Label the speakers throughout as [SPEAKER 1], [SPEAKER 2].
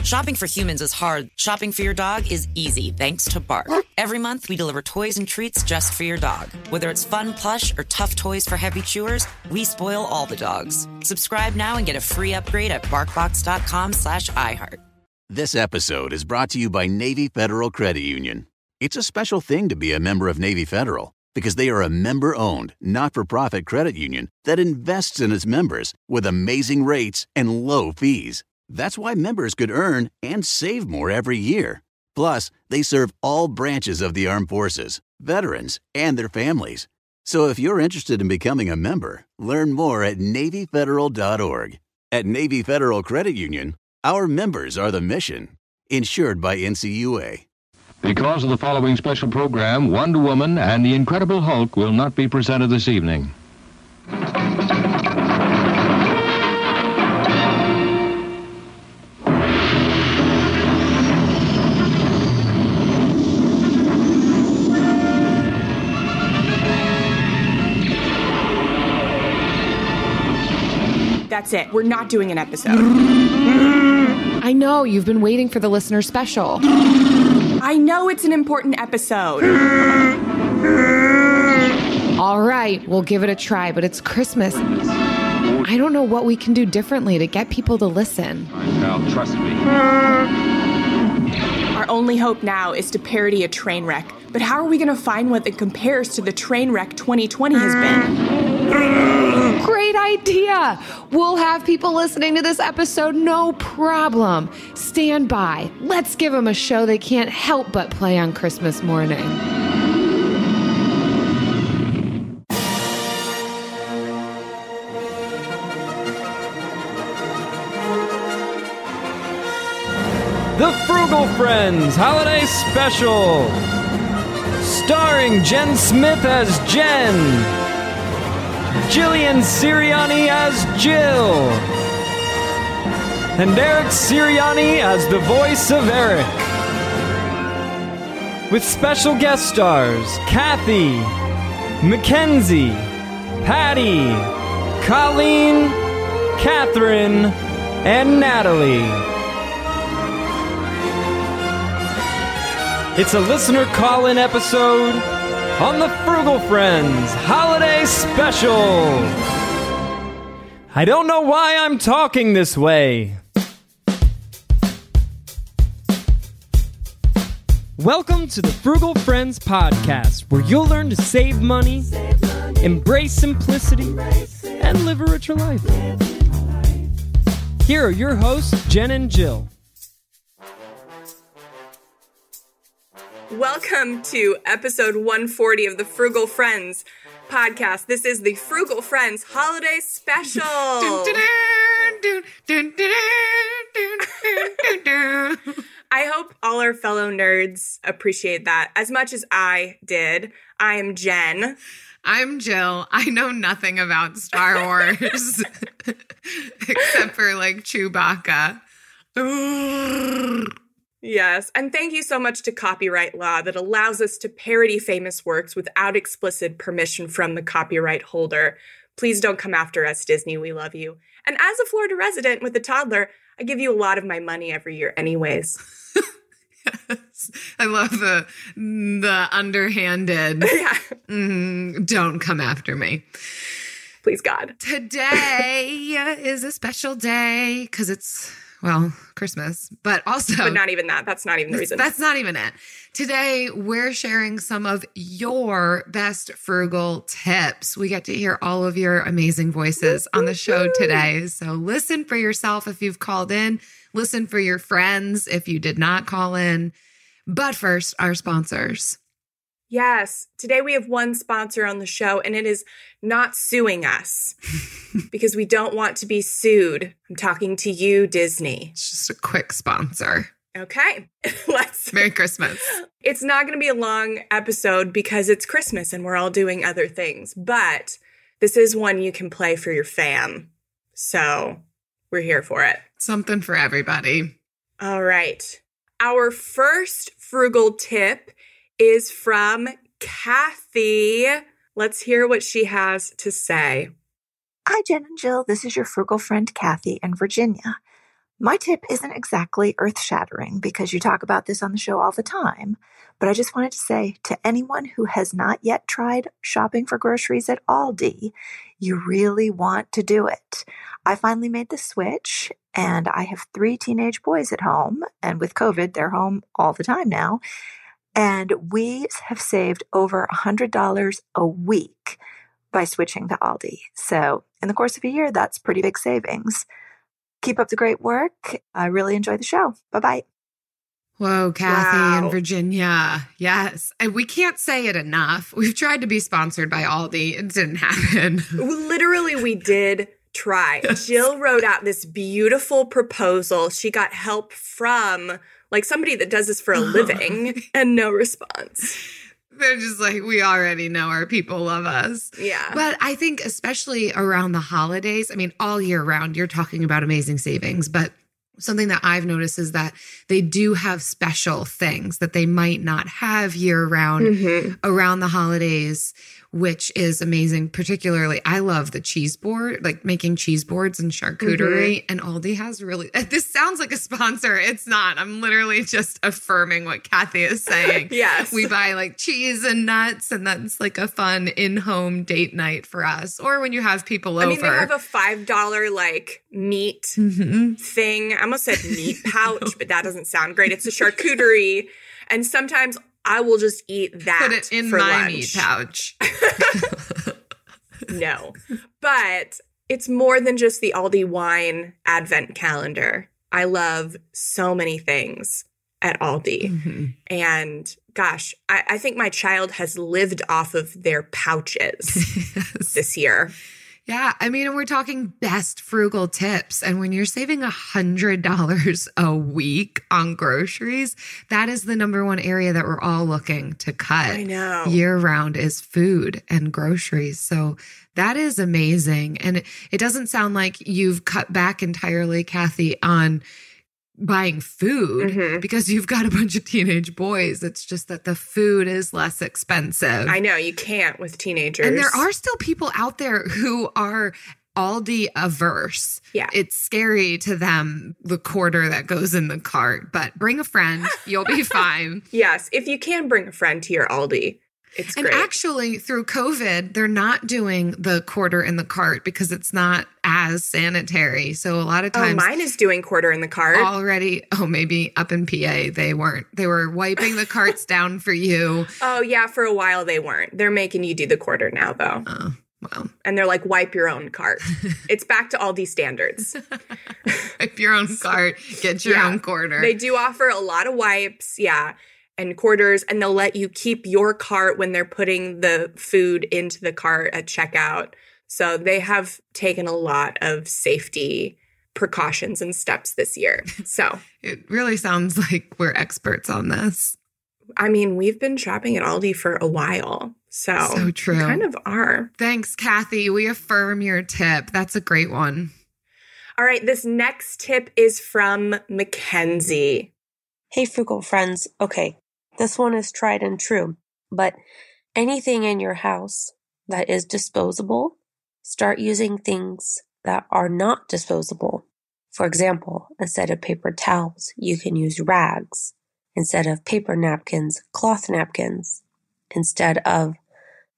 [SPEAKER 1] Shopping for humans is hard. Shopping for your dog is easy, thanks to Bark. Every month, we deliver toys and treats just for your dog. Whether it's fun plush or tough toys for heavy chewers, we spoil all the dogs. Subscribe now and get a free upgrade at barkbox.com/iHeart.
[SPEAKER 2] This episode is brought to you by Navy Federal Credit Union. It's a special thing to be a member of Navy Federal because they are a member-owned, not-for-profit credit union that invests in its members with amazing rates and low fees. That's why members could earn and save more every year. Plus, they serve all branches of the armed forces, veterans, and their families. So if you're interested in becoming a member, learn more at NavyFederal.org. At Navy Federal Credit Union, our members are the mission. Insured by NCUA.
[SPEAKER 3] Because of the following special program, Wonder Woman and the Incredible Hulk will not be presented this evening.
[SPEAKER 4] That's it. We're not doing an episode.
[SPEAKER 5] I know. You've been waiting for the listener special.
[SPEAKER 4] I know it's an important episode.
[SPEAKER 5] All right, we'll give it a try, but it's Christmas. I don't know what we can do differently to get people to listen.
[SPEAKER 3] Now, trust me.
[SPEAKER 4] Our only hope now is to parody a train wreck. But how are we going to find one that compares to the train wreck 2020 has been?
[SPEAKER 5] Great idea! We'll have people listening to this episode, no problem. Stand by. Let's give them a show they can't help but play on Christmas morning.
[SPEAKER 6] The Frugal Friends Holiday Special, starring Jen Smith as Jen, Jillian Sirianni as Jill, and Eric Sirianni as the voice of Eric. With special guest stars Kathy, Mackenzie, Patty, Colleen, Catherine, and Natalie. It's a listener call-in episode on the Frugal Friends Holiday Special. I don't know why I'm talking this way. Welcome to the Frugal Friends podcast, where you'll learn to save money, embrace simplicity, and live a richer life. Here are your hosts, Jen and Jill.
[SPEAKER 4] Welcome to episode 140 of the Frugal Friends podcast. This is the Frugal Friends Holiday Special. I hope all our fellow nerds appreciate that as much as I did. I am Jen.
[SPEAKER 5] I'm Jill. I know nothing about Star Wars except for like Chewbacca.
[SPEAKER 4] Yes, and thank you so much to copyright law that allows us to parody famous works without explicit permission from the copyright holder. Please don't come after us, Disney. We love you. And as a Florida resident with a toddler, I give you a lot of my money every year anyways.
[SPEAKER 5] Yes. I love the underhanded, don't come after me.
[SPEAKER 4] Please, God.
[SPEAKER 5] Today is a special day because it's, well, Christmas, but also...
[SPEAKER 4] But not even that. That's not even the reason.
[SPEAKER 5] That's not even it. Today, we're sharing some of your best frugal tips. We get to hear all of your amazing voices on the show today. So listen for yourself if you've called in. Listen for your friends if you did not call in. But first, our sponsors.
[SPEAKER 4] Yes. Today we have one sponsor on the show, and it is not suing us because we don't want to be sued. I'm talking to you, Disney.
[SPEAKER 5] It's just a quick sponsor.
[SPEAKER 4] Okay.
[SPEAKER 5] Merry Christmas.
[SPEAKER 4] It's not going to be a long episode because it's Christmas and we're all doing other things, but this is one you can play for your fam. So we're here for it.
[SPEAKER 5] Something for everybody.
[SPEAKER 4] All right. Our first frugal tip is from Kathy. Let's hear what she has to say.
[SPEAKER 7] Hi, Jen and Jill. This is your frugal friend, Kathy, in Virginia. My tip isn't exactly earth-shattering because you talk about this on the show all the time, but I just wanted to say to anyone who has not yet tried shopping for groceries at Aldi, you really want to do it. I finally made the switch, and I have 3 teenage boys at home, and with COVID, they're home all the time now, and we have saved over $100 a week by switching to Aldi. So in the course of a year, that's pretty big savings. Keep up the great work. I really enjoy the show. Bye-bye.
[SPEAKER 5] Whoa, Kathy
[SPEAKER 4] Wow.
[SPEAKER 5] and Virginia. Yes. And we can't say it enough. We've tried to be sponsored by Aldi. It didn't happen.
[SPEAKER 4] Literally, we did try. Jill wrote out this beautiful proposal. She got help from like somebody that does this for a living and no response.
[SPEAKER 5] They're just like, we already know our people love us.
[SPEAKER 4] Yeah.
[SPEAKER 5] But I think especially around the holidays, I mean, all year round, you're talking about amazing savings, but something that I've noticed is that they do have special things that they might not have year round around the holidays, which is amazing. Particularly, I love the cheese board, like making cheese boards and charcuterie. And Aldi has really, this sounds like a sponsor. It's not. I'm literally just affirming what Kathy is saying.
[SPEAKER 4] Yes.
[SPEAKER 5] We buy like cheese and nuts, and that's like a fun in-home date night for us. Or when you have people over.
[SPEAKER 4] I mean, they have a $5 like meat thing. I almost said meat pouch, but that doesn't sound great. It's a charcuterie. And sometimes I will just eat that.
[SPEAKER 5] Put it in
[SPEAKER 4] for
[SPEAKER 5] my
[SPEAKER 4] lunch.
[SPEAKER 5] meat pouch.
[SPEAKER 4] No, but it's more than just the Aldi wine advent calendar. I love so many things at Aldi. And gosh, I think my child has lived off of their pouches this year.
[SPEAKER 5] Yeah. I mean, we're talking best frugal tips. And when you're saving $100 a week on groceries, that is the number one area that we're all looking to cut.
[SPEAKER 4] I know.
[SPEAKER 5] Year round is food and groceries. So that is amazing. And it doesn't sound like you've cut back entirely, Kathy, on buying food because you've got a bunch of teenage boys. It's just that the food is less expensive.
[SPEAKER 4] I know, you can't with teenagers.
[SPEAKER 5] And there are still people out there who are Aldi averse.
[SPEAKER 4] Yeah.
[SPEAKER 5] It's scary to them, the quarter that goes in the cart, but bring a friend. You'll be fine.
[SPEAKER 4] Yes, if you can bring a friend to your Aldi, it's
[SPEAKER 5] And
[SPEAKER 4] great.
[SPEAKER 5] actually, through COVID, they're not doing the quarter in the cart because it's not as sanitary. So a lot of times
[SPEAKER 4] mine is doing quarter in the cart.
[SPEAKER 5] already, maybe up in PA, they weren't. They were wiping the carts down for you.
[SPEAKER 4] Oh, yeah, for a while they weren't. They're making you do the quarter now, though.
[SPEAKER 5] Oh, well.
[SPEAKER 4] And they're like, wipe your own cart. It's back to Aldi standards.
[SPEAKER 5] Wipe your own cart, get your own quarter.
[SPEAKER 4] They do offer a lot of wipes, and quarters, and they'll let you keep your cart when they're putting the food into the cart at checkout. So they have taken a lot of safety precautions and steps this year. So
[SPEAKER 5] It really sounds like we're experts on this.
[SPEAKER 4] I mean, we've been shopping at Aldi for a while. So
[SPEAKER 5] true.
[SPEAKER 4] We kind of are.
[SPEAKER 5] Thanks, Kathy. We affirm your tip. That's a great one.
[SPEAKER 4] All right, this next tip is from Mackenzie.
[SPEAKER 8] Hey, frugal friends. Okay, this one is tried and true, but anything in your house that is disposable, start using things that are not disposable. For example, instead of paper towels, you can use rags. Instead of paper napkins, cloth napkins. Instead of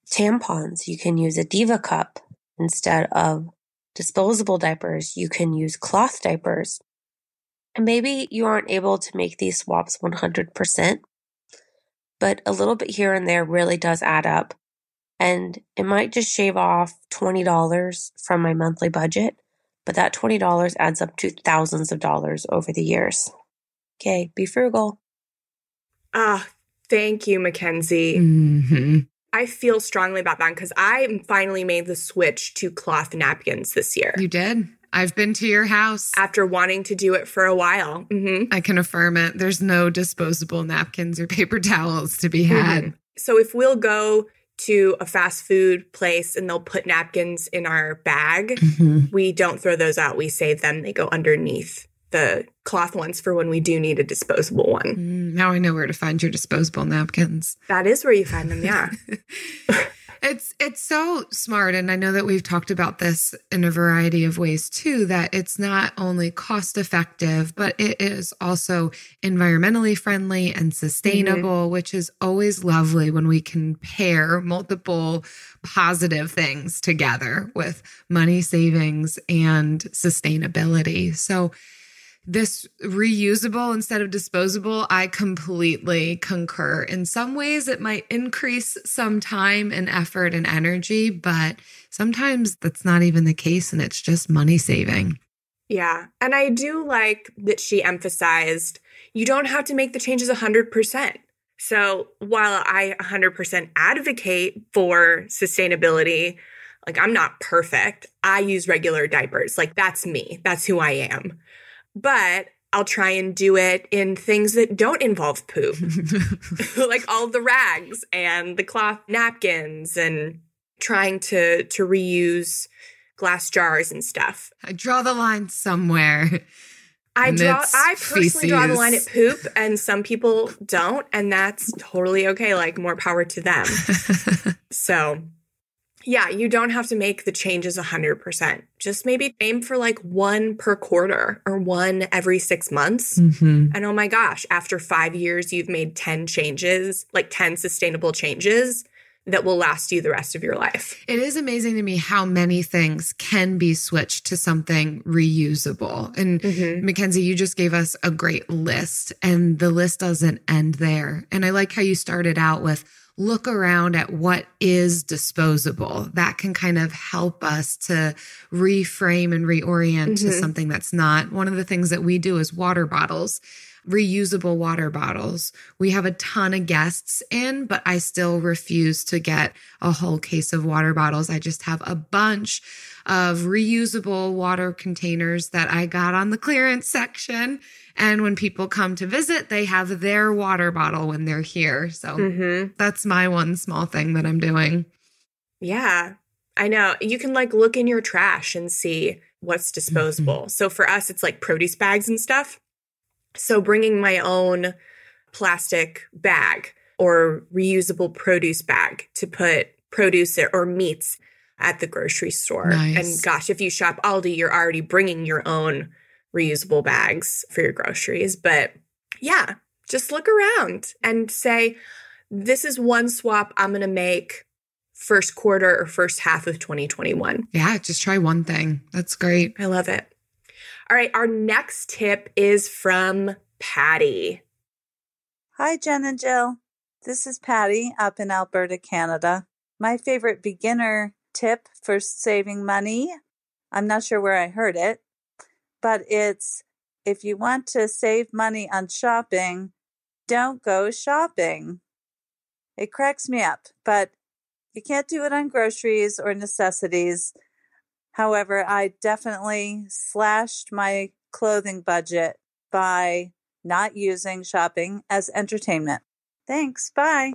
[SPEAKER 8] tampons, you can use a Diva cup. Instead of disposable diapers, you can use cloth diapers. And maybe you aren't able to make these swaps 100%, but a little bit here and there really does add up. And it might just shave off $20 from my monthly budget, but that $20 adds up to thousands of dollars over the years. Okay, be frugal.
[SPEAKER 4] Thank you, Mackenzie.
[SPEAKER 5] Mm-hmm.
[SPEAKER 4] I feel strongly about that because I finally made the switch to cloth napkins this year.
[SPEAKER 5] You did? I've been to your house.
[SPEAKER 4] After wanting to do it for a while.
[SPEAKER 5] I can affirm it. There's no disposable napkins or paper towels to be had.
[SPEAKER 4] So if we'll go to a fast food place and they'll put napkins in our bag, we don't throw those out. We save them. They go underneath the cloth ones for when we do need a disposable one.
[SPEAKER 5] Now I know where to find your disposable napkins.
[SPEAKER 4] That is where you find them, yeah.
[SPEAKER 5] It's so smart. And I know that we've talked about this in a variety of ways too, that it's not only cost effective, but it is also environmentally friendly and sustainable, which is always lovely when we can pair multiple positive things together with money savings and sustainability. So this reusable instead of disposable, I completely concur. In some ways, it might increase some time and effort and energy, but sometimes that's not even the case and it's just money saving.
[SPEAKER 4] Yeah. And I do like that she emphasized you don't have to make the changes 100%. So while I 100% advocate for sustainability, like I'm not perfect. I use regular diapers. Like that's me. That's who I am. But I'll try and do it in things that don't involve poop, like all the rags and the cloth napkins and trying to reuse glass jars and stuff.
[SPEAKER 5] I draw the line somewhere.
[SPEAKER 4] I personally draw the line at poop, and some people don't, and that's totally okay. Like more power to them. So yeah, you don't have to make the changes 100%. Just maybe aim for like one per quarter or one every 6 months. And oh my gosh, after 5 years, you've made 10 changes, like 10 sustainable changes that will last you the rest of your life.
[SPEAKER 5] It is amazing to me how many things can be switched to something reusable. And Mackenzie, you just gave us a great list, and the list doesn't end there. And I like how you started out with look around at what is disposable. That can kind of help us to reframe and reorient to something that's not. One of the things that we do is water bottles, reusable water bottles. We have a ton of guests in, but I still refuse to get a whole case of water bottles. I just have a bunch of reusable water containers that I got on the clearance section. And when people come to visit, they have their water bottle when they're here. So that's my one small thing that I'm doing.
[SPEAKER 4] Yeah, I know. You can like look in your trash and see what's disposable. So for us, it's like produce bags and stuff. So bringing my own plastic bag or reusable produce bag to put produce or meats at the grocery store.
[SPEAKER 5] Nice.
[SPEAKER 4] And gosh, if you shop Aldi, you're already bringing your own reusable bags for your groceries. But yeah, just look around and say, this is one swap I'm going to make first quarter or first half of 2021.
[SPEAKER 5] Yeah, just try one thing. That's great.
[SPEAKER 4] I love it. All right, our next tip is from Patty.
[SPEAKER 9] Hi, Jen and Jill. This is Patty up in Alberta, Canada. My favorite beginner tip for saving money, I'm not sure where I heard it, but it's if you want to save money on shopping, don't go shopping. It cracks me up, but you can't do it on groceries or necessities. However, I definitely slashed my clothing budget by not using shopping as entertainment. Thanks. Bye.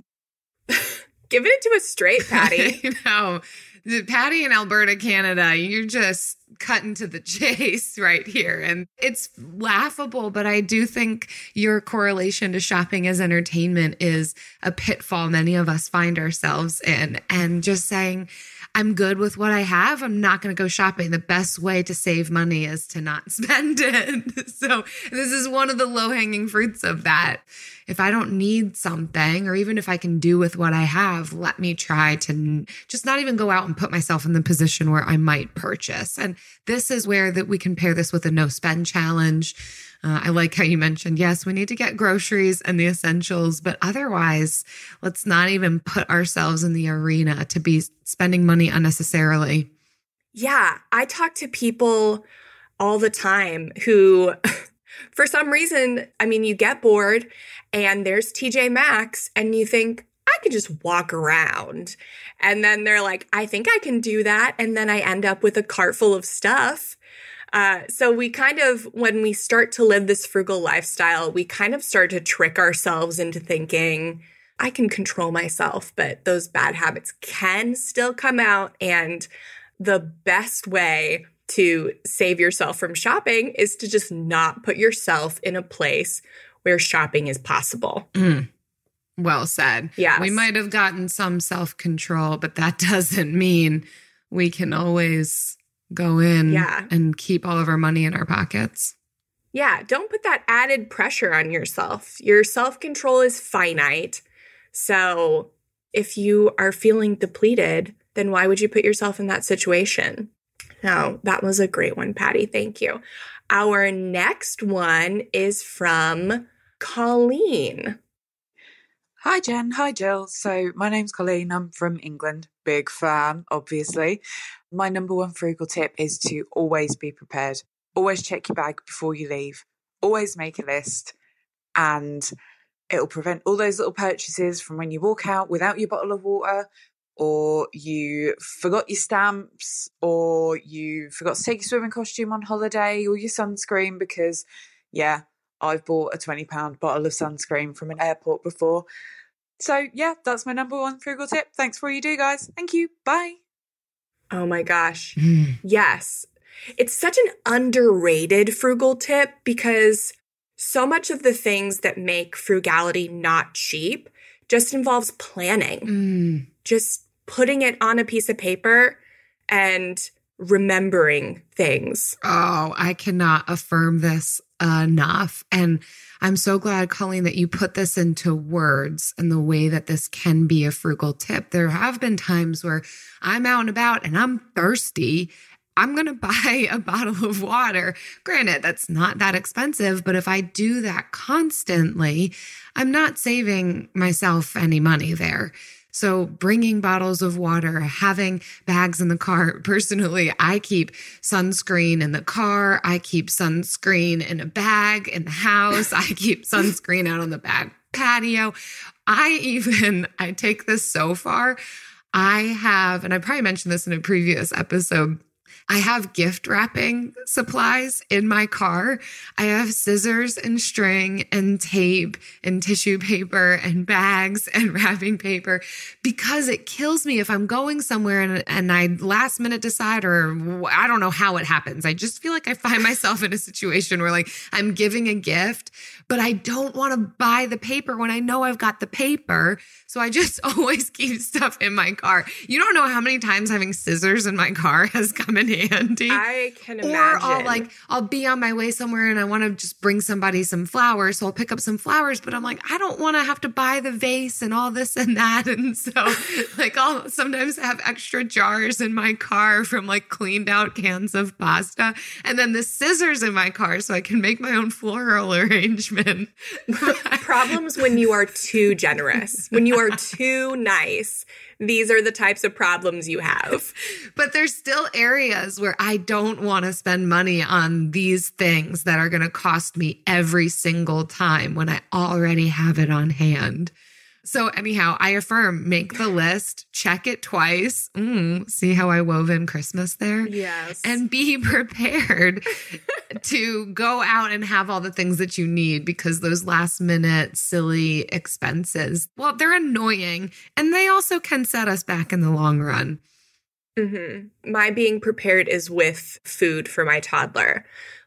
[SPEAKER 4] Giving it to us straight, Patty.
[SPEAKER 5] No, Patty in Alberta, Canada, you're just cutting to the chase right here. And it's laughable, but I do think your correlation to shopping as entertainment is a pitfall many of us find ourselves in. And just saying, I'm good with what I have. I'm not going to go shopping. The best way to save money is to not spend it. So this is one of the low-hanging fruits of that. If I don't need something, or even if I can do with what I have, let me try to just not even go out and put myself in the position where I might purchase. And this is where that we can pair this with a no spend challenge. I like how you mentioned, yes, we need to get groceries and the essentials, but otherwise, let's not even put ourselves in the arena to be spending money unnecessarily.
[SPEAKER 4] Yeah, I talk to people all the time who, for some reason, I mean, you get bored and there's TJ Maxx and you think, I could just walk around. And then they're like, I think I can do that. And then I end up with a cart full of stuff. So we kind of, when we start to live this frugal lifestyle, we kind of start to trick ourselves into thinking, I can control myself, but those bad habits can still come out. And the best way to save yourself from shopping is to just not put yourself in a place where shopping is possible.
[SPEAKER 5] Well said.
[SPEAKER 4] Yes.
[SPEAKER 5] We might have gotten some self-control, but that doesn't mean we can always go in and keep all of our money in our pockets.
[SPEAKER 4] Yeah, don't put that added pressure on yourself. Your self-control is finite. So if you are feeling depleted, then why would you put yourself in that situation? No, that was a great one, Patty. Thank you. Our next one is from Colleen.
[SPEAKER 10] Hi, Jen. Hi, Jill. So my name's Colleen. I'm from England. Big fan, obviously. My number one frugal tip is to always be prepared. Always check your bag before you leave. Always make a list. And it'll prevent all those little purchases from when you walk out without your bottle of water, or you forgot your stamps, or you forgot to take your swimming costume on holiday, or your sunscreen, because, yeah, I've bought a £20 bottle of sunscreen from an airport before. So, yeah, that's my number one frugal tip. Thanks for all you do, guys. Thank you. Bye.
[SPEAKER 4] Oh, my gosh. Yes. It's such an underrated frugal tip because so much of the things that make frugality not cheap just involves planning. Just putting it on a piece of paper and remembering things.
[SPEAKER 5] Oh, I cannot affirm this enough. And I'm so glad, Colleen, that you put this into words and the way that this can be a frugal tip. There have been times where I'm out and about and I'm thirsty. I'm going to buy a bottle of water. Granted, that's not that expensive, but if I do that constantly, I'm not saving myself any money there. So bringing bottles of water, having bags in the car. Personally, I keep sunscreen in the car. I keep sunscreen in a bag in the house. I keep sunscreen out on the back patio. I take this so far. I have, and I probably mentioned this in a previous episode, I have gift wrapping supplies in my car. I have scissors and string and tape and tissue paper and bags and wrapping paper because it kills me if I'm going somewhere and I last minute decide, or I don't know how it happens. I just feel like I find myself in a situation where like I'm giving a gift, but I don't want to buy the paper when I know I've got the paper. So I just always keep stuff in my car. You don't know how many times having scissors in my car has come in handy.
[SPEAKER 4] I can imagine.
[SPEAKER 5] Or I'll be on my way somewhere and I want to just bring somebody some flowers. So I'll pick up some flowers, but I'm like, I don't want to have to buy the vase and all this and that. And so I'll sometimes have extra jars in my car from cleaned out cans of pasta. And then the scissors in my car so I can make my own floral arrangement.
[SPEAKER 4] Problems when you are too generous, when you are too nice. These are the types of problems you have.
[SPEAKER 5] But there's still areas where I don't want to spend money on these things that are going to cost me every single time when I already have it on hand. So anyhow, I affirm, make the list, check it twice. See how I wove in Christmas there?
[SPEAKER 4] Yes.
[SPEAKER 5] And be prepared to go out and have all the things that you need, because those last minute silly expenses, well, they're annoying and they also can set us back in the long run.
[SPEAKER 4] Mm-hmm. My being prepared is with food for my toddler.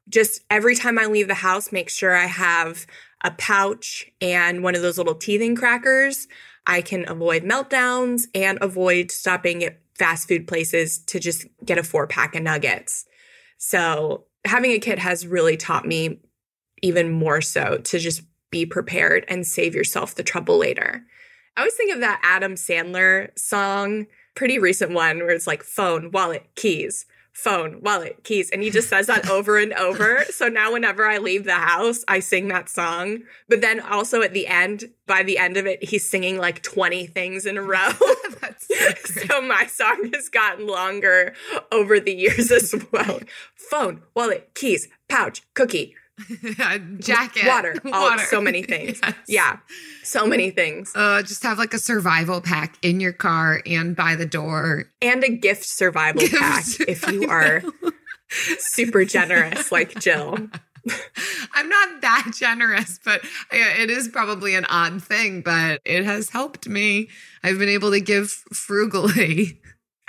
[SPEAKER 4] Just every time I leave the house, make sure I have a pouch and one of those little teething crackers. I can avoid meltdowns and avoid stopping at fast food places to just get a 4-pack of nuggets. So having a kid has really taught me even more so to just be prepared and save yourself the trouble later. I always think of that Adam Sandler song, pretty recent one, where it's like phone, wallet, keys. Phone, wallet, keys. And he just says that over and over. So now whenever I leave the house, I sing that song. But then also at the end, by the end of it, he's singing 20 things in a row.
[SPEAKER 5] That's so great.
[SPEAKER 4] So my song has gotten longer over the years as well. Phone, wallet, keys, pouch, cookie.
[SPEAKER 5] Jacket,
[SPEAKER 4] water. So many things.
[SPEAKER 5] Yes.
[SPEAKER 4] Yeah, so many things.
[SPEAKER 5] Just have a survival pack in your car and by the door.
[SPEAKER 4] And a gift survival pack if you are super generous like Jill.
[SPEAKER 5] I'm not that generous, but it is probably an odd thing, but it has helped me. I've been able to give frugally.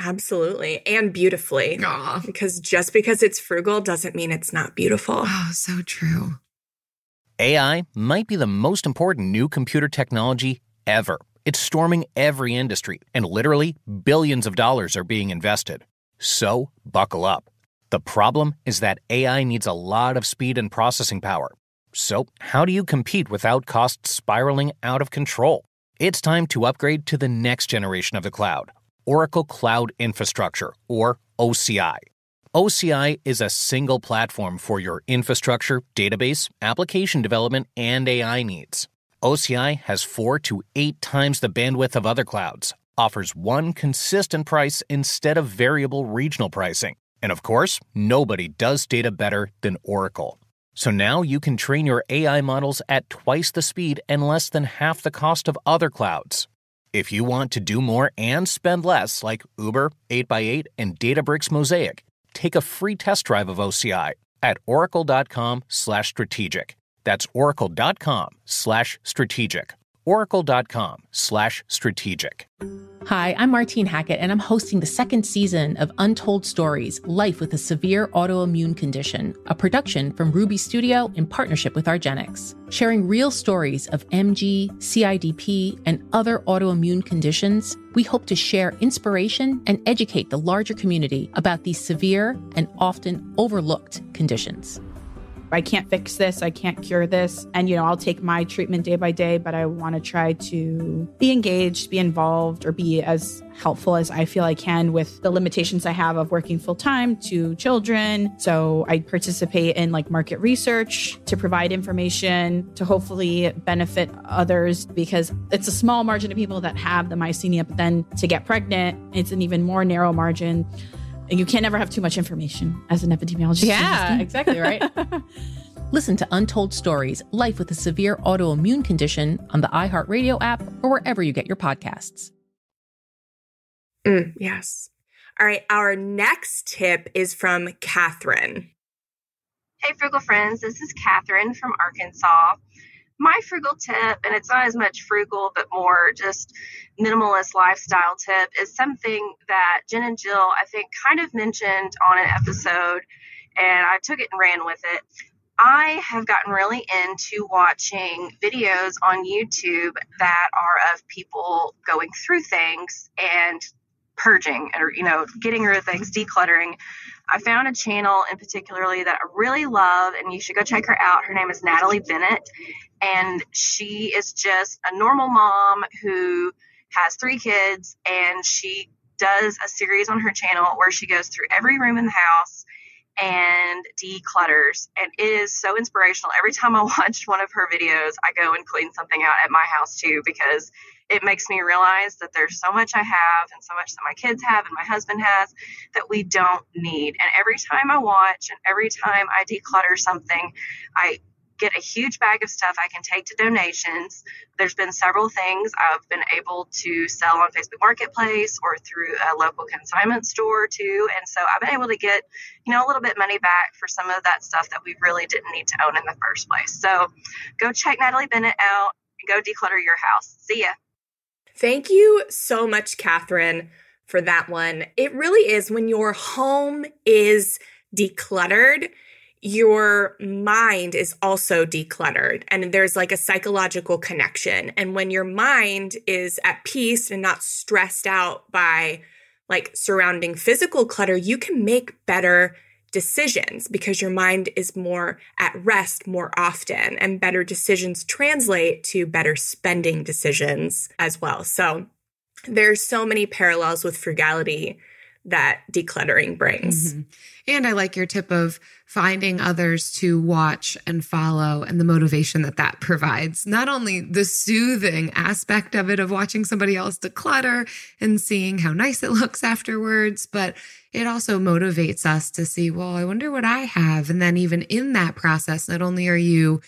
[SPEAKER 4] Absolutely. And beautifully.
[SPEAKER 5] Aww.
[SPEAKER 4] Because just because it's frugal doesn't mean it's not beautiful.
[SPEAKER 5] Oh, so true.
[SPEAKER 11] AI might be the most important new computer technology ever. It's storming every industry, and literally billions of dollars are being invested. So, buckle up. The problem is that AI needs a lot of speed and processing power. So, how do you compete without costs spiraling out of control? It's time to upgrade to the next generation of the cloud, Oracle Cloud Infrastructure, or OCI. OCI is a single platform for your infrastructure, database, application development, and AI needs. OCI has 4 to 8 times the bandwidth of other clouds, offers one consistent price instead of variable regional pricing, and of course, nobody does data better than Oracle. So now you can train your AI models at twice the speed and less than half the cost of other clouds. If you want to do more and spend less, like Uber, 8x8, and Databricks Mosaic, take a free test drive of OCI at oracle.com/strategic. That's oracle.com/strategic. oracle.com/strategic.
[SPEAKER 12] Hi, I'm Martine Hackett, and I'm hosting the second season of Untold Stories, Life with a Severe Autoimmune Condition, a production from Ruby Studio in partnership with argenx. Sharing real stories of MG, CIDP, and other autoimmune conditions, we hope to share inspiration and educate the larger community about these severe and often overlooked conditions.
[SPEAKER 13] I can't fix this, I can't cure this. And, I'll take my treatment day by day, but I want to try to be engaged, be involved, or be as helpful as I feel I can with the limitations I have of working full time to children. So I participate in market research to provide information to hopefully benefit others, because it's a small margin of people that have the myasthenia, but then to get pregnant, it's an even more narrow margin. And you can't ever have too much information as an epidemiologist.
[SPEAKER 12] Yeah, exactly, right? Listen to Untold Stories, Life with a Severe Autoimmune Condition on the iHeartRadio app or wherever you get your podcasts.
[SPEAKER 4] Yes. All right, our next tip is from Catherine.
[SPEAKER 14] Hey, Frugal friends, this is Catherine from Arkansas. My frugal tip, and it's not as much frugal, but more just minimalist lifestyle tip, is something that Jen and Jill, I think, kind of mentioned on an episode, and I took it and ran with it. I have gotten really into watching videos on YouTube that are of people going through things and purging or, getting rid of things, decluttering. I found a channel in particularly that I really love, and you should go check her out. Her name is Natalie Bennett, and she is just a normal mom who has 3 kids, and she does a series on her channel where she goes through every room in the house and declutters, and it is so inspirational. Every time I watch one of her videos, I go and clean something out at my house too, because it makes me realize that there's so much I have and so much that my kids have and my husband has that we don't need. And every time I watch and every time I declutter something, I get a huge bag of stuff I can take to donations. There's been several things I've been able to sell on Facebook Marketplace or through a local consignment store too. And so I've been able to get, a little bit money back for some of that stuff that we really didn't need to own in the first place. So go check Natalie Bennett out and go declutter your house. See ya.
[SPEAKER 4] Thank you so much, Catherine, for that one. It really is, when your home is decluttered, your mind is also decluttered, and there's a psychological connection. And when your mind is at peace and not stressed out by surrounding physical clutter, you can make better decisions because your mind is more at rest more often, and better decisions translate to better spending decisions as well. So there's so many parallels with frugality that decluttering brings.
[SPEAKER 5] Mm-hmm. And I like your tip of finding others to watch and follow, and the motivation that provides. Not only the soothing aspect of it of watching somebody else declutter and seeing how nice it looks afterwards, but it also motivates us to see, well, I wonder what I have. And then even in that process, not only are you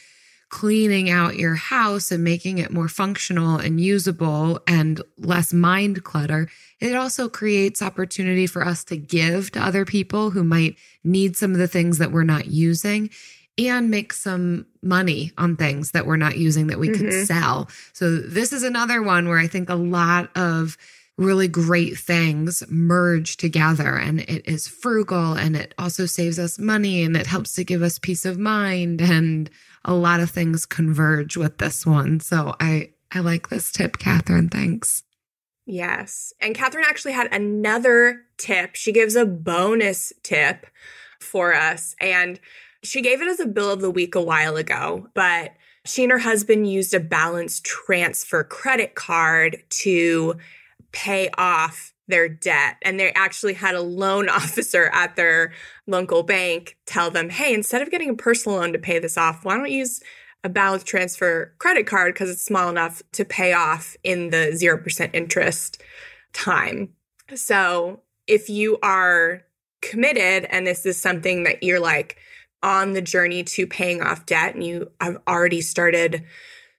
[SPEAKER 5] cleaning out your house and making it more functional and usable and less mind clutter, it also creates opportunity for us to give to other people who might need some of the things that we're not using, and make some money on things that we're not using that we could sell. So this is another one where I think a lot of really great things merge together, and it is frugal, and it also saves us money, and it helps to give us peace of mind, and a lot of things converge with this one. So I I like this tip, Catherine. Thanks.
[SPEAKER 4] Yes. And Catherine actually had another tip. She gives a bonus tip for us. And she gave it as a bill of the week a while ago, but she and her husband used a balance transfer credit card to pay off their debt. And they actually had a loan officer at their local bank tell them, hey, instead of getting a personal loan to pay this off, why don't you use a balance transfer credit card because it's small enough to pay off in the 0% interest time. So if you are committed and this is something that you're like on the journey to paying off debt and you have already started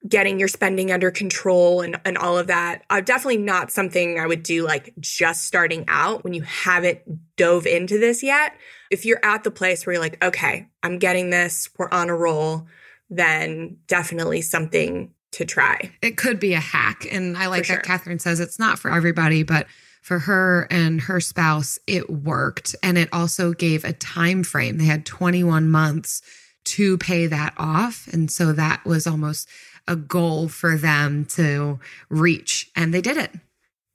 [SPEAKER 4] getting your spending under control and all of that, definitely not something I would do like just starting out when you haven't dove into this yet. If you're at the place where you're like, okay, I'm getting this, we're on a roll, then definitely something to try.
[SPEAKER 5] It could be a hack. And I like that Catherine says it's not for everybody, but for her and her spouse, it worked. And it also gave a time frame. They had 21 months to pay that off. And so that was almost a goal for them to reach. And they did it.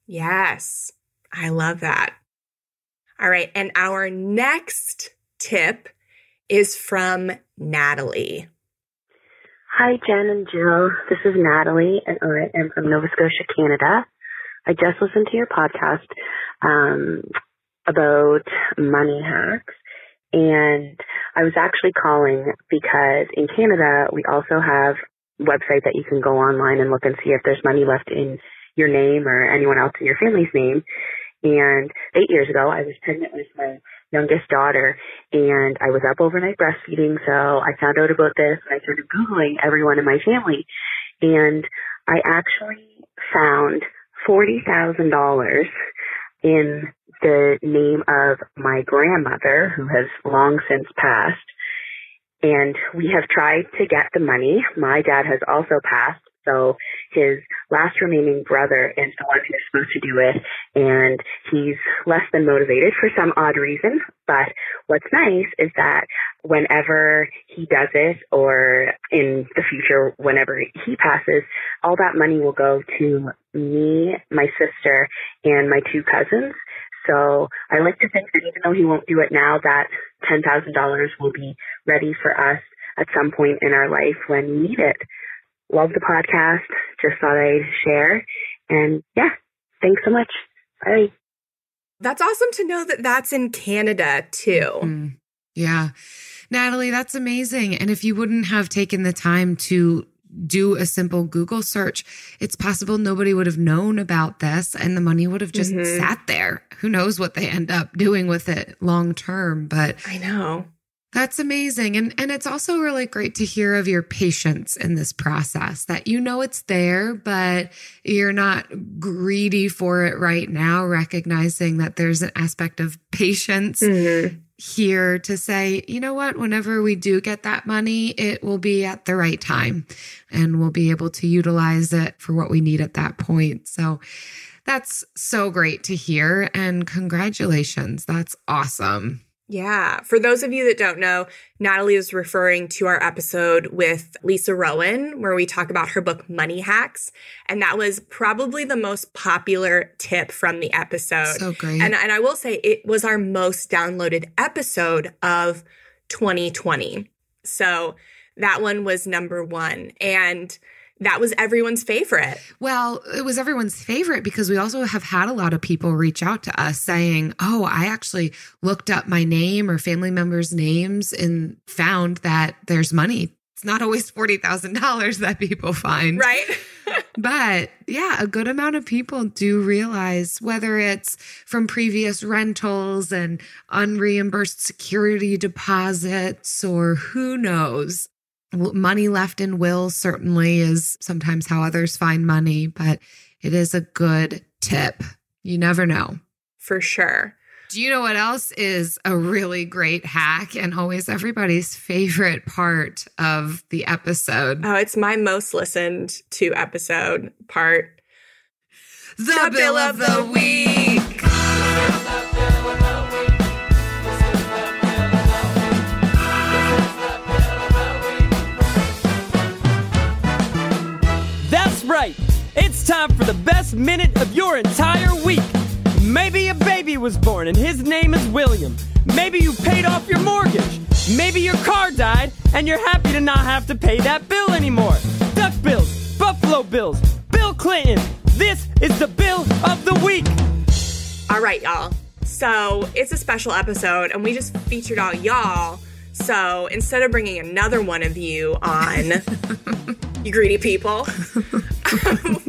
[SPEAKER 4] Yes. I love that. All right. And our next tip is from Natalie.
[SPEAKER 15] Hi, Jen and Jill. This is Natalie, and I am from Nova Scotia, Canada. I just listened to your podcast about money hacks, and I was actually calling because in Canada, we also have a website that you can go online and look and see if there's money left in your name or anyone else in your family's name. And 8 years ago, I was pregnant with my youngest daughter, and I was up overnight breastfeeding, so I found out about this, and I started Googling everyone in my family, and I actually found $40,000 in the name of my grandmother, who has long since passed, and we have tried to get the money. My dad has also passed, so his last remaining brother is the one who's supposed to do it, and he's less than motivated for some odd reason. But what's nice is that whenever he does it, or in the future, whenever he passes, all that money will go to me, my sister, and my two cousins. So I like to think that even though he won't do it now, that $10,000 will be ready for us at some point in our life when we need it. Love the podcast. Just thought I'd share. And yeah, thanks so much. Bye.
[SPEAKER 4] That's awesome to know that that's in Canada too.
[SPEAKER 5] Yeah. Natalie, that's amazing. And if you wouldn't have taken the time to do a simple Google search, it's possible nobody would have known about this and the money would have just sat there. Who knows what they end up doing with it long term, but
[SPEAKER 4] I know.
[SPEAKER 5] That's amazing. And it's also really great to hear of your patience in this process, that you know it's there, but you're not greedy for it right now, recognizing that there's an aspect of patience here to say, you know what, whenever we do get that money, it will be at the right time and we'll be able to utilize it for what we need at that point. So that's so great to hear. And congratulations. That's awesome.
[SPEAKER 4] Yeah. For those of you that don't know, Natalie is referring to our episode with Lisa Rowan, where we talk about her book, Money Hacks. And that was probably the most popular tip from the episode.
[SPEAKER 5] So great.
[SPEAKER 4] And I will say it was our most downloaded episode of 2020. So that one was number one. And that was everyone's favorite.
[SPEAKER 5] Well, it was everyone's favorite because we also have had a lot of people reach out to us saying, oh, I actually looked up my name or family members' names and found that there's money. It's not always $40,000 that people find.
[SPEAKER 4] Right.
[SPEAKER 5] But yeah, a good amount of people do realize, whether it's from previous rentals and unreimbursed security deposits or who knows. Money left in wills certainly is sometimes how others find money, but it is a good tip. You never know.
[SPEAKER 4] For sure.
[SPEAKER 5] Do you know what else is a really great hack and always everybody's favorite part of the episode?
[SPEAKER 4] Oh, it's my most listened to episode part.
[SPEAKER 5] The Bill of the Week.
[SPEAKER 6] That's right. It's time for the best minute of your entire week. Maybe a baby was born and his name is William. Maybe you paid off your mortgage. Maybe your car died and you're happy to not have to pay that bill anymore. Duck Bills, Buffalo Bills, Bill Clinton. This is the Bill of the Week.
[SPEAKER 4] All right, y'all. So it's a special episode and we just featured all y'all. So instead of bringing another one of you on, you greedy people,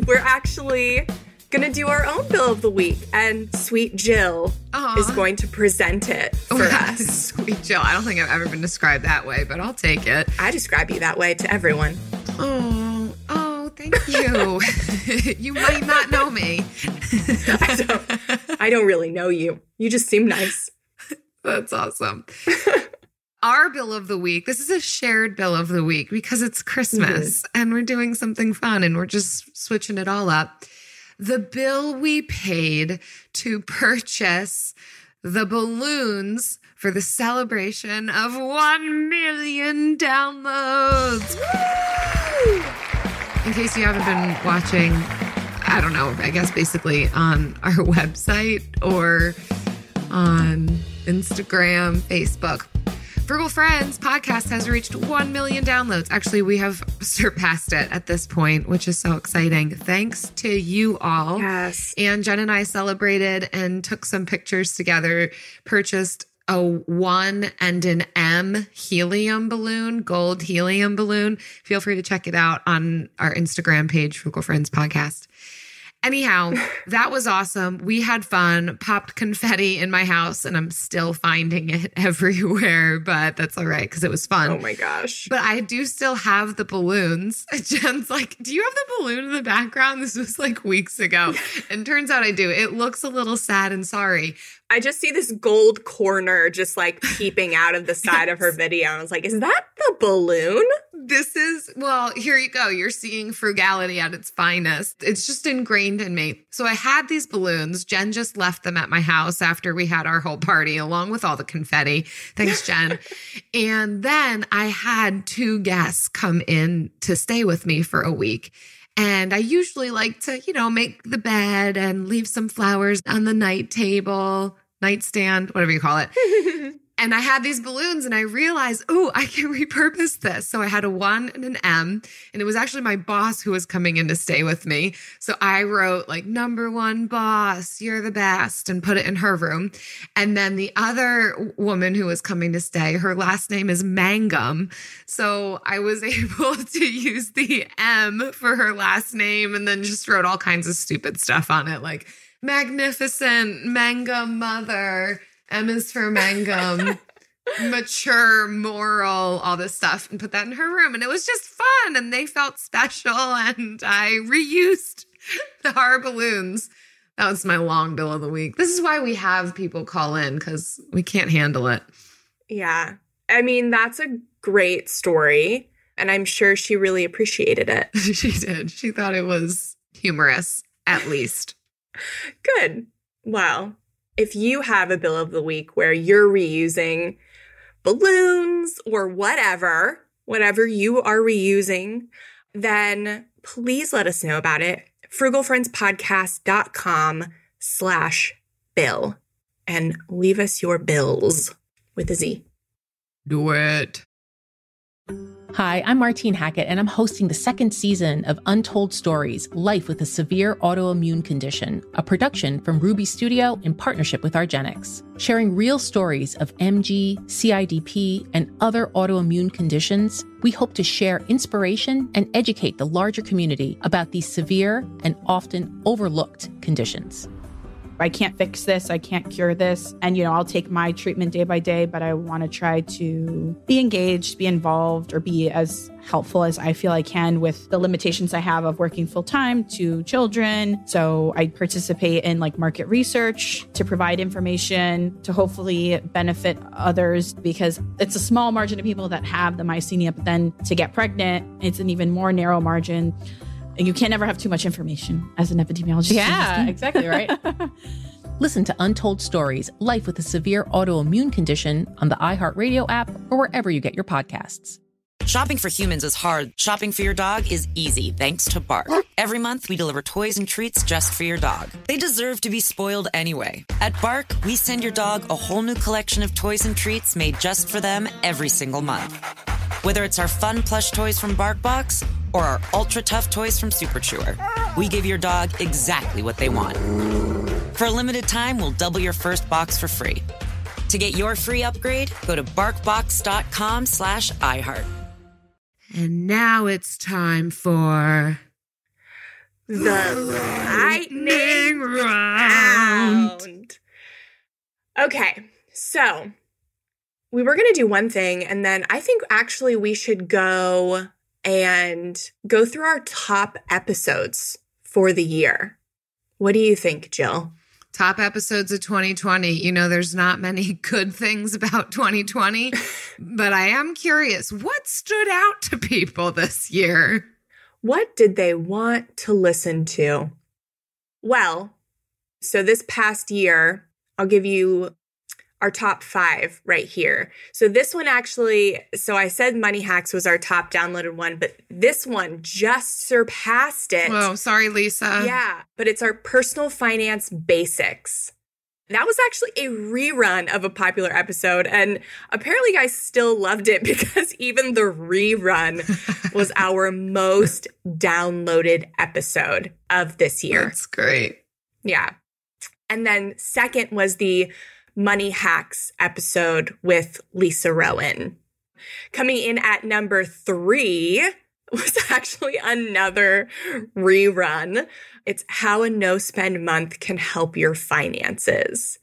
[SPEAKER 4] we're actually going to do our own Bill of the Week. And Sweet Jill is going to present it for us.
[SPEAKER 5] Sweet Jill. I don't think I've ever been described that way, but I'll take it.
[SPEAKER 4] I describe you that way to everyone.
[SPEAKER 5] Oh, thank you. You might not know me.
[SPEAKER 4] I don't really know you. You just seem nice.
[SPEAKER 5] That's awesome. Our Bill of the Week, this is a shared Bill of the Week because it's Christmas and we're doing something fun and we're just switching it all up. The bill we paid to purchase the balloons for the celebration of 1 million downloads. Woo! In case you haven't been watching, I don't know, I guess basically on our website or on Instagram, Facebook. Frugal Friends podcast has reached 1 million downloads. Actually, we have surpassed it at this point, which is so exciting. Thanks to you all.
[SPEAKER 4] Yes.
[SPEAKER 5] And Jen and I celebrated and took some pictures together, purchased a 1 and an M helium balloon, gold helium balloon. Feel free to check it out on our Instagram page, Frugal Friends Podcast. Anyhow, that was awesome. We had fun, popped confetti in my house, and I'm still finding it everywhere, but that's all right because it was fun.
[SPEAKER 4] Oh my gosh.
[SPEAKER 5] But I do still have the balloons. Jen's like, do you have the balloon in the background? This was like weeks ago. And turns out I do. It looks a little sad and sorry.
[SPEAKER 4] I just see this gold corner just like peeping out of the side of her video. I was like, is that the balloon?
[SPEAKER 5] This is, well, here you go. You're seeing frugality at its finest. It's just ingrained in me. So I had these balloons. Jen just left them at my house after we had our whole party, along with all the confetti. Thanks, Jen. And then I had 2 guests come in to stay with me for a week. And I usually like to, make the bed and leave some flowers on the night table, nightstand, whatever you call it. And I had these balloons and I realized, I can repurpose this. So I had a 1 and an M, and it was actually my boss who was coming in to stay with me. So I wrote like, "Number 1 boss, you're the best," and put it in her room. And then the other woman who was coming to stay, her last name is Mangum. So I was able to use the M for her last name and then just wrote all kinds of stupid stuff on it, like magnificent Mangum mother. M is for Mangum, mature, moral, all this stuff, and put that in her room. And it was just fun, and they felt special, and I reused our balloons. That was my long Bill of the Week. This is why we have people call in, because we can't handle it.
[SPEAKER 4] Yeah. I mean, that's a great story, and I'm sure she really appreciated it.
[SPEAKER 5] She did. She thought it was humorous, at least.
[SPEAKER 4] Good. Well, if you have a Bill of the Week where you're reusing balloons or whatever you are reusing, then please let us know about it. frugalfriendspodcast.com/bill and leave us your bills with a Z.
[SPEAKER 5] Do it.
[SPEAKER 12] Hi, I'm Martine Hackett, and I'm hosting the second season of Untold Stories, Life with a Severe Autoimmune Condition, a production from Ruby Studio in partnership with argenx. Sharing real stories of MG, CIDP, and other autoimmune conditions, we hope to share inspiration and educate the larger community about these severe and often overlooked conditions.
[SPEAKER 13] I can't fix this. I can't cure this. And, I'll take my treatment day by day, but I want to try to be engaged, be involved, or be as helpful as I feel I can with the limitations I have of working full time to children. So I participate in market research to provide information to hopefully benefit others, because it's a small margin of people that have the myasthenia, but then to get pregnant, it's an even more narrow margin. And you can't ever have too much information as an epidemiologist.
[SPEAKER 12] Yeah, exactly, right? Listen to Untold Stories, Life with a Severe Autoimmune Condition on the iHeartRadio app or wherever you get your podcasts.
[SPEAKER 1] Shopping for humans is hard. Shopping for your dog is easy, thanks to Bark. Every month, we deliver toys and treats just for your dog. They deserve to be spoiled anyway. At Bark, we send your dog a whole new collection of toys and treats made just for them every single month. Whether it's our fun plush toys from BarkBox or our ultra tough toys from Super Chewer, we give your dog exactly what they want. For a limited time, we'll double your first box for free. To get your free upgrade, go to barkbox.com/iHeart.
[SPEAKER 5] And now it's time for
[SPEAKER 4] the lightning round. Okay, so we were going to do one thing, and then I think actually we should go through our top episodes for the year. What do you think, Jill?
[SPEAKER 5] Top episodes of 2020. You know, there's not many good things about 2020, but I am curious, what stood out to people this year?
[SPEAKER 4] What did they want to listen to? Well, so this past year, I'll give you our top 5 right here. So this one actually, so I said Money Hacks was our top downloaded one, but this one just surpassed it.
[SPEAKER 5] Oh, sorry, Lisa.
[SPEAKER 4] Yeah, but it's our Personal Finance Basics. That was actually a rerun of a popular episode, and apparently you guys still loved it because even the rerun was our most downloaded episode of this year.
[SPEAKER 5] That's great.
[SPEAKER 4] Yeah. And then second was the Money Hacks episode with Lisa Rowan. Coming in at number 3 was actually another rerun. It's How a No-Spend Month Can Help Your Finances.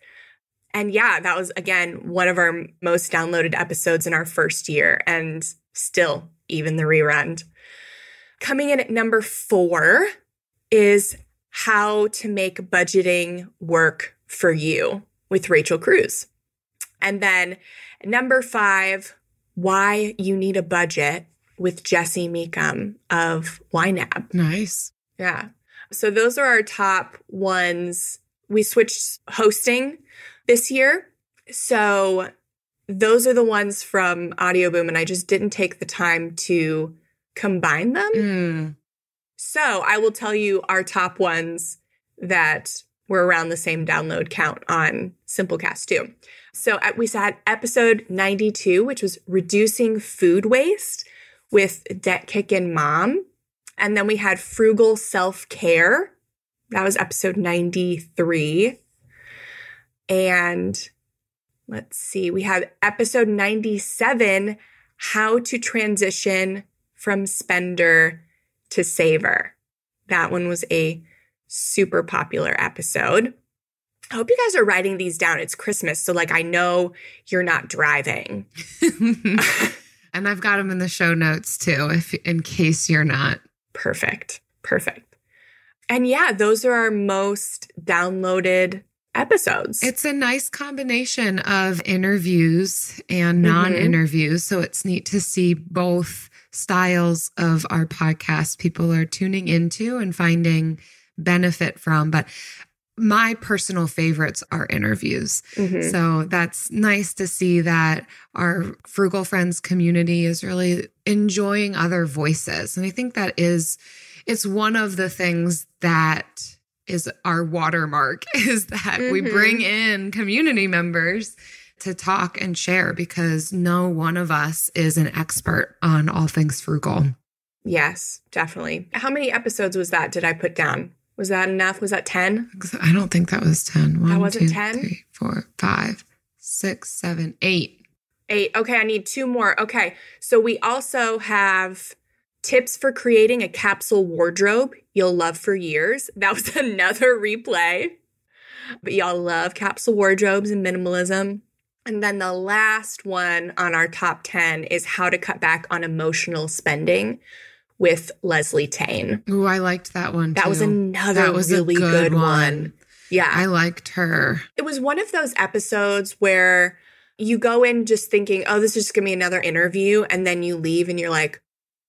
[SPEAKER 4] And yeah, that was, again, one of our most downloaded episodes in our first year, and still even the rerun. Coming in at number 4 is How to Make Budgeting Work for You with Rachel Cruz. And then number 5, Why You Need a Budget with Jesse Meekum of YNAB.
[SPEAKER 5] Nice.
[SPEAKER 4] Yeah. So those are our top ones. We switched hosting this year. So those are the ones from Audio Boom, and I just didn't take the time to combine them. So I will tell you our top ones that were around the same download count on Simplecast too. So we had episode 92, which was Reducing Food Waste with Debt Kickin' Mom. And then we had Frugal Self-Care. That was episode 93. And let's see, we had episode 97, How to Transition from Spender to Saver. That one was a super popular episode. I hope you guys are writing these down. It's Christmas, so I know you're not driving.
[SPEAKER 5] And I've got them in the show notes too, in case you're not.
[SPEAKER 4] Perfect. And yeah, those are our most downloaded episodes.
[SPEAKER 5] It's a nice combination of interviews and non-interviews. So it's neat to see both styles of our podcast people are tuning into and finding benefit from. But my personal favorites are interviews. So that's nice to see that our Frugal Friends community is really enjoying other voices. And I think that it's one of the things that is our watermark, is that we bring in community members to talk and share, because no one of us is an expert on all things frugal.
[SPEAKER 4] Yes, definitely. How many episodes was that? Did I put down? Was that enough? Was that 10?
[SPEAKER 5] I don't think that was 10. 1,
[SPEAKER 4] that wasn't
[SPEAKER 5] 2,
[SPEAKER 4] 10?
[SPEAKER 5] 3, 4, 5, 6, 7, 8.
[SPEAKER 4] 8. Okay, I need 2 more. Okay, so we also have tips for creating a capsule wardrobe you'll love for years. That was another replay. But y'all love capsule wardrobes and minimalism. And then the last one on our top 10 is How to Cut Back on Emotional Spending with Leslie Tane.
[SPEAKER 5] Ooh, I liked that one too.
[SPEAKER 4] That was another really good one. Yeah.
[SPEAKER 5] I liked her.
[SPEAKER 4] It was one of those episodes where you go in just thinking, oh, this is just going to be another interview. And then you leave and you're like,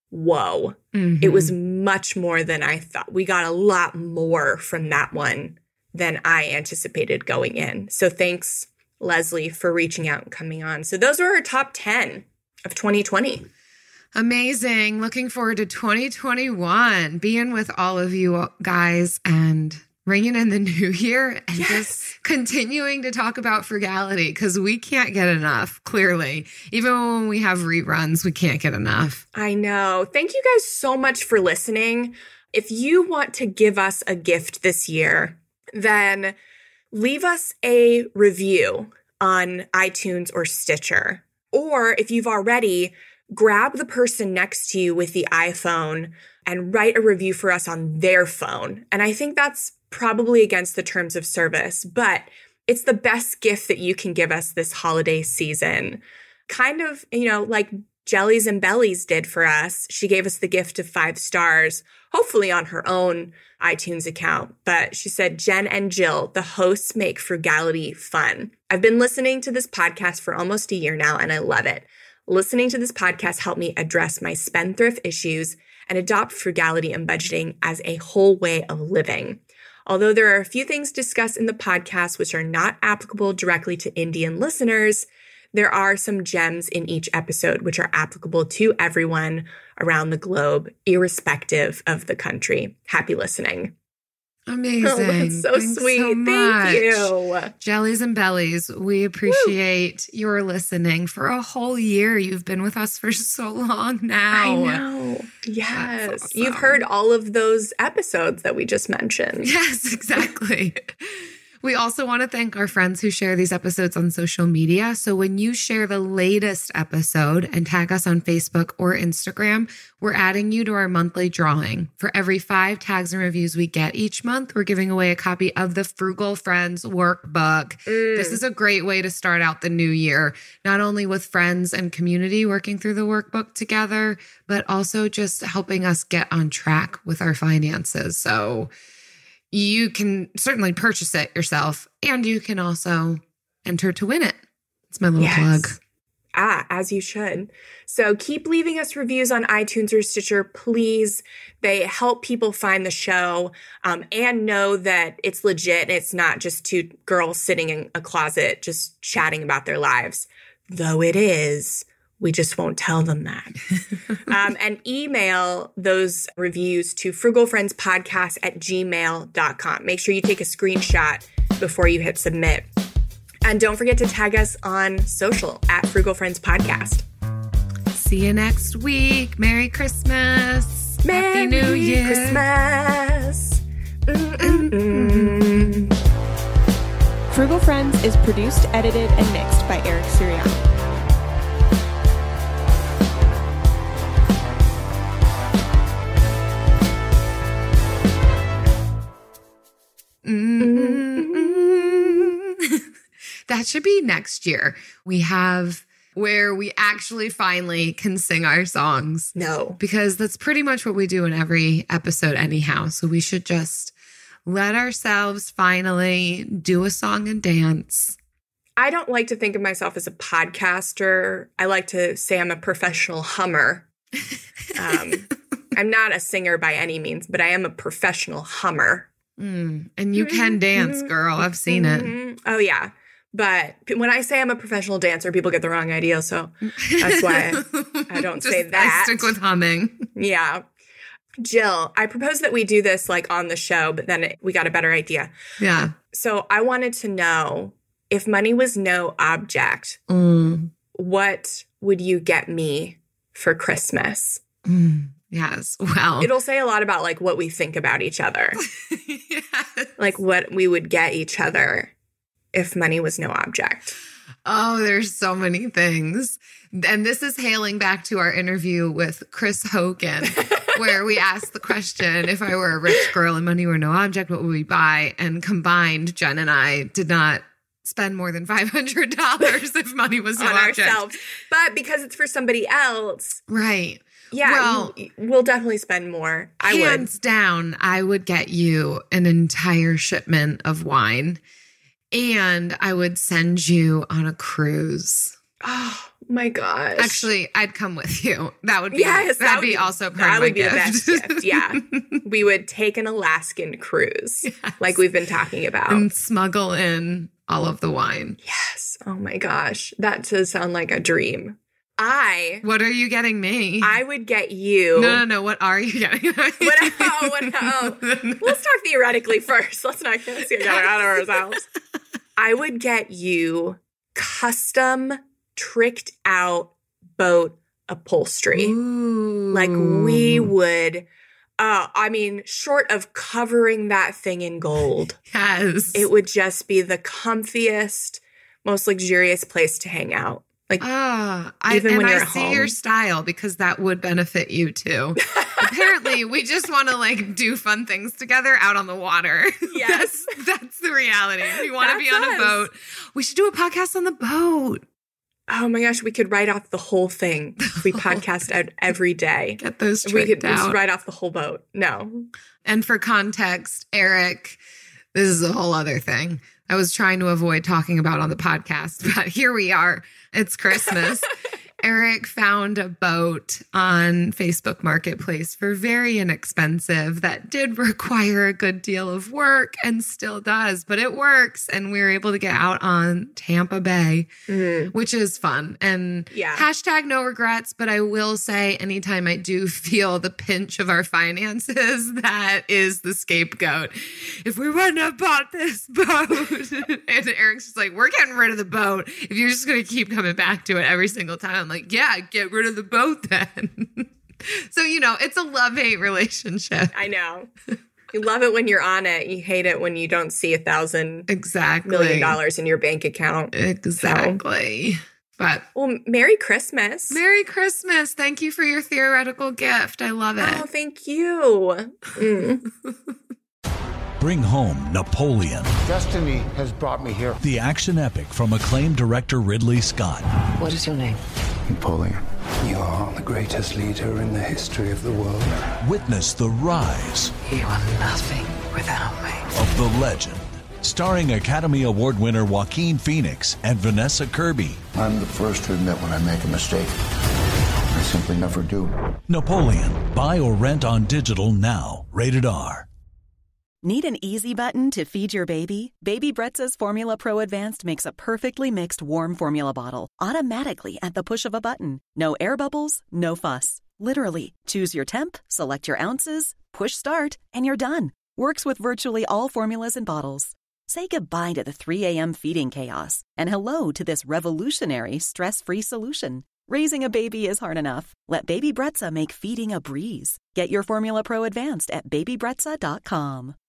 [SPEAKER 4] whoa, it was much more than I thought. We got a lot more from that one than I anticipated going in. So thanks, Leslie, for reaching out and coming on. So those are our top 10 of 2020.
[SPEAKER 5] Amazing. Looking forward to 2021, being with all of you guys and ringing in the new year and just continuing to talk about frugality because we can't get enough, clearly. Even when we have reruns, we can't get enough.
[SPEAKER 4] I know. Thank you guys so much for listening. If you want to give us a gift this year, then leave us a review on iTunes or Stitcher. Or if you've already, grab the person next to you with the iPhone and write a review for us on their phone. And I think that's probably against the terms of service, but it's the best gift that you can give us this holiday season. Kind of, like Jellies and Bellies did for us. She gave us the gift of 5 stars, hopefully on her own iTunes account. But she said, Jen and Jill, the hosts make frugality fun. I've been listening to this podcast for almost a year now, and I love it. Listening to this podcast helped me address my spendthrift issues and adopt frugality and budgeting as a whole way of living. Although there are a few things discussed in the podcast which are not applicable directly to Indian listeners, there are some gems in each episode which are applicable to everyone around the globe, irrespective of the country. Happy listening.
[SPEAKER 5] Amazing.
[SPEAKER 4] Oh, that's so
[SPEAKER 5] Thanks
[SPEAKER 4] sweet.
[SPEAKER 5] So much.
[SPEAKER 4] Thank you.
[SPEAKER 5] Jellies and Bellies, we appreciate your listening for a whole year. You've been with us for so long now.
[SPEAKER 4] I know. Yes.
[SPEAKER 5] That's awesome.
[SPEAKER 4] You've heard all of those episodes that we just mentioned.
[SPEAKER 5] Yes, exactly. We also want to thank our friends who share these episodes on social media. So when you share the latest episode and tag us on Facebook or Instagram, we're adding you to our monthly drawing. For every 5 tags and reviews we get each month, we're giving away a copy of the Frugal Friends Workbook. This is a great way to start out the new year, not only with friends and community working through the workbook together, but also just helping us get on track with our finances. So you can certainly purchase it yourself, and you can also enter to win it. It's my little plug.
[SPEAKER 4] As you should. So keep leaving us reviews on iTunes or Stitcher, please. They help people find the show and know that it's legit and it's not just 2 girls sitting in a closet just chatting about their lives. Though it is. We just won't tell them that. And email those reviews to frugalfriendspodcast@gmail.com. Make sure you take a screenshot before you hit submit. And don't forget to tag us on social @Frugal Friends Podcast.
[SPEAKER 5] See you next week. Merry Christmas.
[SPEAKER 4] Happy New Year. Christmas.
[SPEAKER 16] Frugal Friends is produced, edited, and mixed by Eric Siriano.
[SPEAKER 5] That should be next year. We have where we actually finally can sing our songs.
[SPEAKER 4] No.
[SPEAKER 5] Because that's pretty much what we do in every episode anyhow. So we should just let ourselves finally do a song and dance.
[SPEAKER 4] I don't like to think of myself as a podcaster. I like to say I'm a professional hummer. I'm not a singer by any means, but I am a professional hummer.
[SPEAKER 5] And you can dance, girl. I've seen it.
[SPEAKER 4] Oh, yeah. But when I say I'm a professional dancer, people get the wrong idea. So that's why I don't say that.
[SPEAKER 5] I stick with humming.
[SPEAKER 4] Yeah. Jill, I propose that we do this like on the show, but then we got a better idea.
[SPEAKER 5] Yeah.
[SPEAKER 4] So I wanted to know, if money was no object, what would you get me for Christmas?
[SPEAKER 5] Yes. Well,
[SPEAKER 4] it'll say a lot about like what we think about each other.
[SPEAKER 5] Yes.
[SPEAKER 4] Like what we would get each other if money was no object.
[SPEAKER 5] Oh, there's so many things. And this is hailing back to our interview with Chris Hogan, where we asked the question, if I were a rich girl and money were no object, what would we buy? And combined, Jen and I did not spend more than $500 if money was no
[SPEAKER 4] on
[SPEAKER 5] object.
[SPEAKER 4] Ourselves. But because it's for somebody else.
[SPEAKER 5] Right.
[SPEAKER 4] Yeah,
[SPEAKER 5] well,
[SPEAKER 4] we'll definitely spend more.
[SPEAKER 5] Hands down, I would get you an entire shipment of wine, and I would send you on a cruise.
[SPEAKER 4] Oh my gosh!
[SPEAKER 5] Actually, I'd come with you. That would be
[SPEAKER 4] that'd
[SPEAKER 5] be also part of my gift.
[SPEAKER 4] That would be the best gift. Yeah, we would take an Alaskan cruise, like we've been talking about,
[SPEAKER 5] and smuggle in all of the wine.
[SPEAKER 4] Yes. Oh my gosh, that does sound like a dream.
[SPEAKER 5] What are you getting me?
[SPEAKER 4] I would get you.
[SPEAKER 5] No. What are you getting?
[SPEAKER 4] Let's talk theoretically first. Let's get out of ourselves. I would get you custom, tricked out boat upholstery.
[SPEAKER 5] Ooh.
[SPEAKER 4] Like we would. Short of covering that thing in gold.
[SPEAKER 5] Yes.
[SPEAKER 4] It would just be the comfiest, most luxurious place to hang out. Like, even when you're at home. I see your style because that would benefit you too.
[SPEAKER 5] Apparently, we just want to do fun things together out on the water.
[SPEAKER 4] Yes.
[SPEAKER 5] That's the reality. We want to be on a boat. We should do a podcast on the boat.
[SPEAKER 4] Oh my gosh, we could write off the whole thing if we podcast out every day.
[SPEAKER 5] Get those tricked
[SPEAKER 4] We could
[SPEAKER 5] out.
[SPEAKER 4] just write off the whole boat. No.
[SPEAKER 5] And for context, Eric, this is a whole other thing I was trying to avoid talking about on the podcast, but here we are. It's Christmas. Eric found a boat on Facebook Marketplace for very inexpensive that did require a good deal of work and still does, but it works. And we were able to get out on Tampa Bay, which is fun. And hashtag no regrets. But I will say anytime I do feel the pinch of our finances, that is the scapegoat. If we wouldn't have bought this boat, and Eric's just like, we're getting rid of the boat. If you're just going to keep coming back to it every single time, I'm like, yeah, get rid of the boat then. So, it's a love-hate relationship.
[SPEAKER 4] I know. You love it when you're on it. You hate it when you don't see $1,000 million in your bank account.
[SPEAKER 5] Exactly.
[SPEAKER 4] So. But Merry Christmas.
[SPEAKER 5] Merry Christmas. Thank you for your theoretical gift. I love it.
[SPEAKER 4] Oh, thank you.
[SPEAKER 17] Bring home Napoleon.
[SPEAKER 18] Destiny has brought me here.
[SPEAKER 17] The action epic from acclaimed director Ridley Scott.
[SPEAKER 18] What is your name? Napoleon. You are the greatest leader in the history of the world.
[SPEAKER 17] Witness the rise.
[SPEAKER 18] You are nothing without me.
[SPEAKER 17] Of the legend. Starring Academy Award winner Joaquin Phoenix and Vanessa Kirby.
[SPEAKER 18] I'm the first to admit when I make a mistake. I simply never do.
[SPEAKER 17] Napoleon. Buy or rent on digital now. Rated R.
[SPEAKER 19] Need an easy button to feed your baby? Baby Brezza's Formula Pro Advanced makes a perfectly mixed warm formula bottle automatically at the push of a button. No air bubbles, no fuss. Literally, choose your temp, select your ounces, push start, and you're done. Works with virtually all formulas and bottles. Say goodbye to the 3 a.m. feeding chaos and hello to this revolutionary stress-free solution. Raising a baby is hard enough. Let Baby Brezza make feeding a breeze. Get your Formula Pro Advanced at babybrezza.com.